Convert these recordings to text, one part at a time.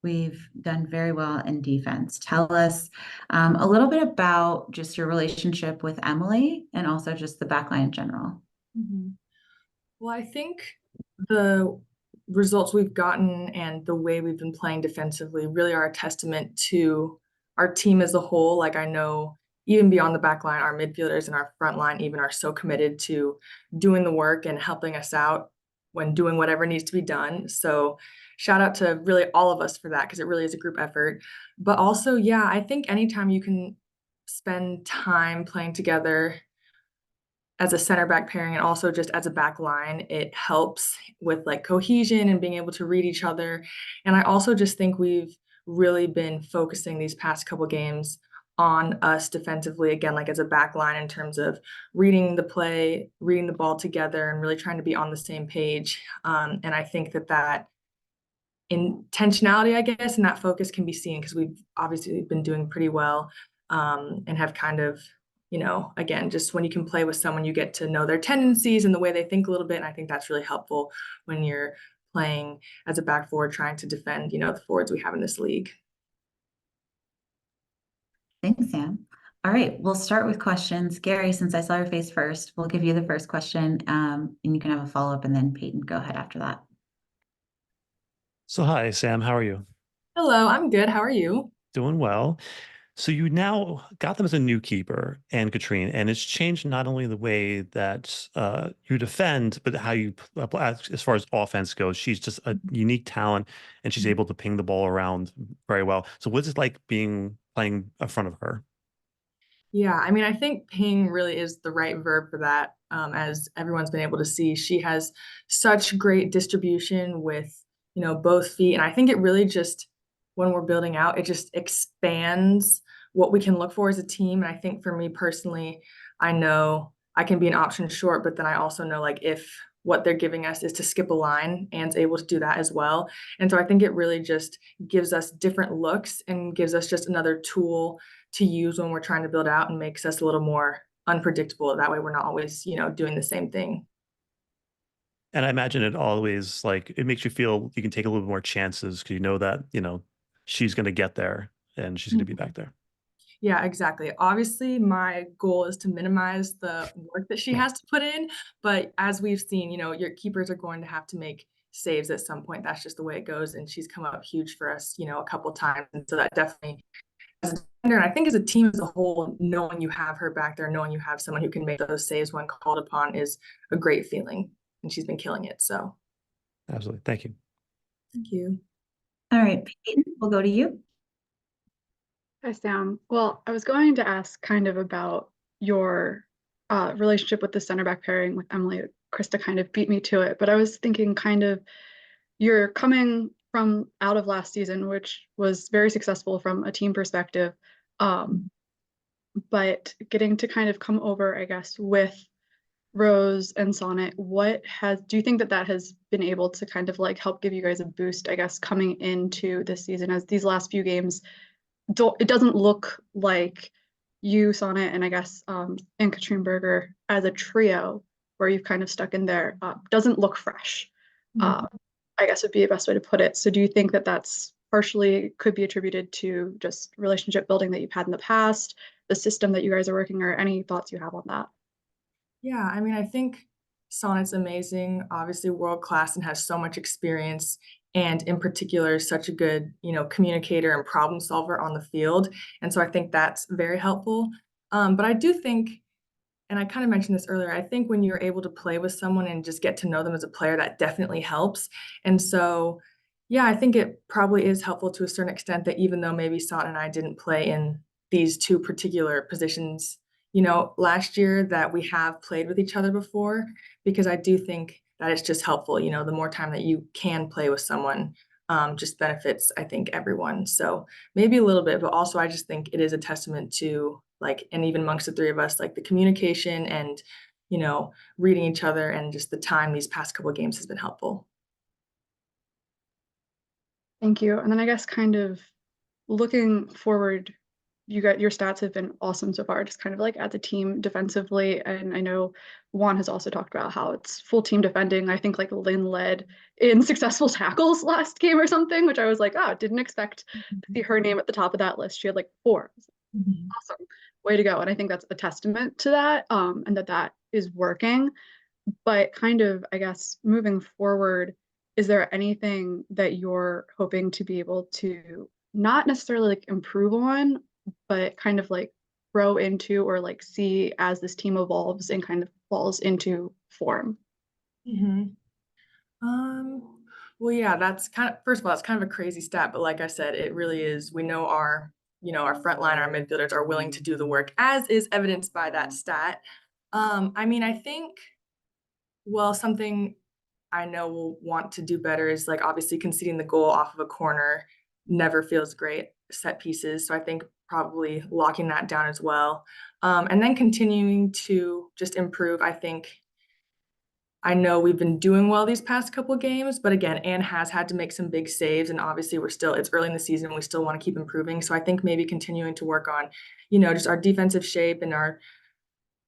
we've done very well in defense. Tell us a little bit about just your relationship with Emily and also just the backline in general. Mhm. Well, I think the results we've gotten and the way we've been playing defensively really are a testament to our team as a whole. Like I know even beyond the back line, our midfielders and our front line even are so committed to doing the work and helping us out when doing whatever needs to be done. So shout out to really all of us for that because it really is a group effort. But also, yeah, I think anytime you can spend time playing together as a center back pairing and also just as a back line, it helps with like cohesion and being able to read each other. And I also just think we've really been focusing these past couple games on us defensively again, like as a back line in terms of reading the play, reading the ball together, and really trying to be on the same page. And I think that intentionality, I guess, and that focus can be seen because we've obviously been doing pretty well and have kind of, again, just when you can play with someone, you get to know their tendencies and the way they think a little bit. And I think that's really helpful when you're playing as a back forward, trying to defend, the forwards we have in this league. Thanks, Sam. All right, we'll start with questions. Gary, since I saw your face first, we'll give you the first question and you can have a follow-up and then Peyton, go ahead after that. So hi, Sam. How are you? Hello, I'm good. How are you? Doing well. So you now got them as a new keeper and Katrine, and it's changed not only the way that you defend, but how you, as far as offense goes. She's just a unique talent, and she's able to ping the ball around very well. So what's it like playing in front of her? Yeah, I mean, I think ping really is the right verb for that. As everyone's been able to see, she has such great distribution with, both feet. And I think it really just, when we're building out, it just expands what we can look for as a team. And I think for me personally, I know I can be an option short, but then I also know like if what they're giving us is to skip a line, Anne's able to do that as well. And so I think it really just gives us different looks and gives us just another tool to use when we're trying to build out and makes us a little more unpredictable. That way we're not always, doing the same thing. And I imagine it always like it makes you feel you can take a little bit more chances because you know that she's going to get there and she's going to be back there. Yeah, exactly. Obviously, my goal is to minimize the work that she has to put in, but as we've seen, your keepers are going to have to make saves at some point. That's just the way it goes, and she's come up huge for us, a couple times, and so that definitely as a defender, and I think as a team as a whole, knowing you have her back there, knowing you have someone who can make those saves when called upon is a great feeling, and she's been killing it. So Absolutely. Thank you. thank you. All right, Peyton, we'll go to you. Hi, Sam. Well, I was going to ask kind of about your relationship with the center back pairing with Emily. Krista kind of beat me to it, but I was thinking kind of you're coming from out of last season, which was very successful from a team perspective, um, but getting to kind of come over, I guess, with Rose and Sonnet, do you think that has been able to kind of like help give you guys a boost, I guess, coming into this season as these last few games it doesn't look like you, Sonnet, and I guess and Katrine Berger as a trio where you've kind of stuck in there doesn't look fresh. Mhm. I guess would be the best way to put it. So do you think that that's partially could be attributed to just relationship building that you've had in the past, the system that you guys are working, or any thoughts you have on that? Yeah, I mean, I think Sonnet's amazing, obviously world class and has so much experience, and in particular, is such a good, communicator and problem solver on the field. And so I think that's very helpful. But I do think, and I kind of mentioned this earlier, I think when you're able to play with someone and just get to know them as a player, that definitely helps. And so, yeah, I think it probably is helpful to a certain extent that even though maybe Son and I didn't play in these two particular positions, last year that we have played with each other before, because I do think that it's just helpful, the more time that you can play with someone, just benefits, I think, everyone. So maybe a little bit, but also I just think it is a testament to like, and even amongst the three of us, like the communication and, reading each other and just the time these past couple of games has been helpful. Thank you. And then I guess kind of looking forward your stats have been awesome so far, just kind of like as a team defensively. And I know Juan has also talked about how it's full team defending. I think like Lynn led in successful tackles last game or something, which I was like, oh, didn't expect to see her name at the top of that list. She had like 4. Mhm. Awesome. Way to go. And I think that's a testament to that, and that is working. But kind of, I guess, moving forward, is there anything that you're hoping to be able to not necessarily like improve on, but kind of like grow into or like see as this team evolves and kind of falls into form? Mhm. Well, yeah, that's kind of, first of all, it's kind of a crazy stat, but like I said, it really is. We know our front line, our midfielders are willing to do the work, as is evidenced by that stat. I mean, I think, well, something I know we'll want to do better is like obviously conceding the goal off of a corner never feels great. Set pieces. So I think probably locking that down as well. And then continuing to just improve. I know we've been doing well these past couple games, but again, Anne has had to make some big saves, and obviously it's early in the season, we still want to keep improving. So I think maybe continuing to work on, just our defensive shape and our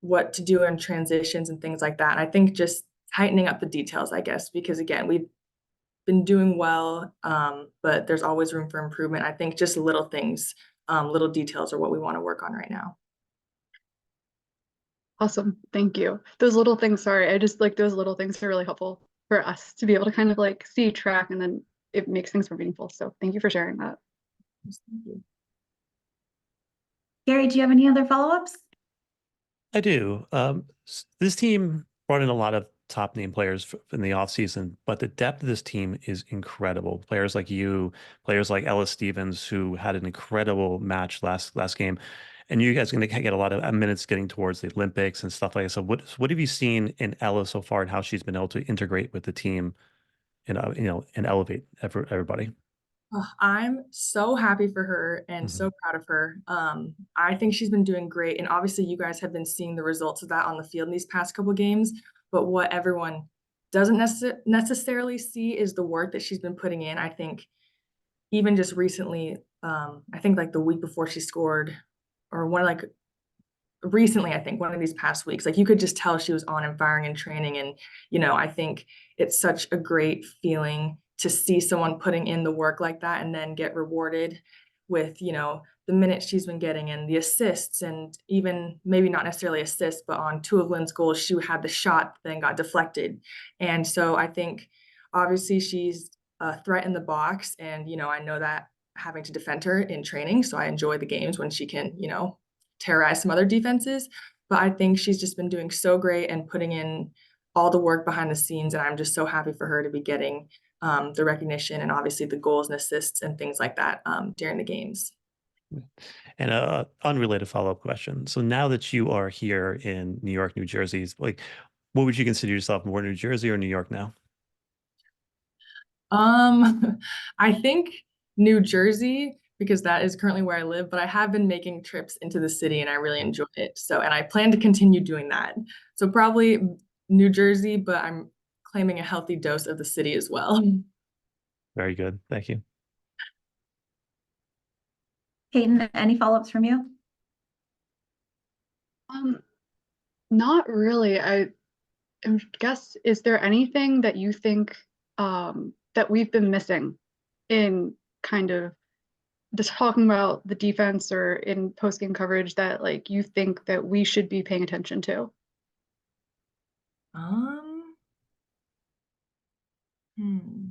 what to do in transitions and things like that. And I think just tightening up the details, I guess, because again, we've been doing well, but there's always room for improvement. I think just little things, little details are what we want to work on right now. Awesome. Thank you. Those little things, sorry, I just like those little things are really helpful for us to be able to kind of like see, track, and then it makes things more meaningful. So thank you for sharing that. Thank you. Gary, do you have any other follow-ups? I do. This team brought in a lot of top name players in the offseason, but the depth of this team is incredible. Players like you, players like Ellis Stevens, who had an incredible match last game. And you guys are going to get a lot of minutes getting towards the Olympics and stuff like that. So what have you seen in Ella so far and how she's been able to integrate with the team and and elevate everybody? Oh, I'm so happy for her and Mhm. so proud of her. I think she's been doing great, and obviously you guys have been seeing the results of that on the field in these past couple games. But what everyone doesn't necessarily see is the work that she's been putting in. I think even just recently, I think like the week before she scored, or like recently, I think one of these past weeks, like you could just tell she was on and firing and training. And, I think it's such a great feeling to see someone putting in the work like that and then get rewarded with, the minutes she's been getting and the assists, and even maybe not necessarily assists, but on 2 of Lynn's goals, she had the shot then got deflected. And so I think obviously she's a threat in the box. And, I know that having to defend her in training. So I enjoy the games when she can, terrorize some other defenses. But I think she's just been doing so great and putting in all the work behind the scenes. And I'm just so happy for her to be getting the recognition and obviously the goals and assists and things like that during the games. And a unrelated follow-up question. So now that you are here in New York, New Jersey, like what would you consider yourself, more New Jersey or New York now? I think New Jersey, because that is currently where I live, but I have been making trips into the city and I really enjoy it. So, and I plan to continue doing that. So probably New Jersey, but I'm claiming a healthy dose of the city as well. Very good. Thank you. Peyton, any follow-ups from you? Um, Not really. Guess, is there anything that you think that we've been missing in kind of just talking about the defense or in post-game coverage that like you think that we should be paying attention to? Um, hmm.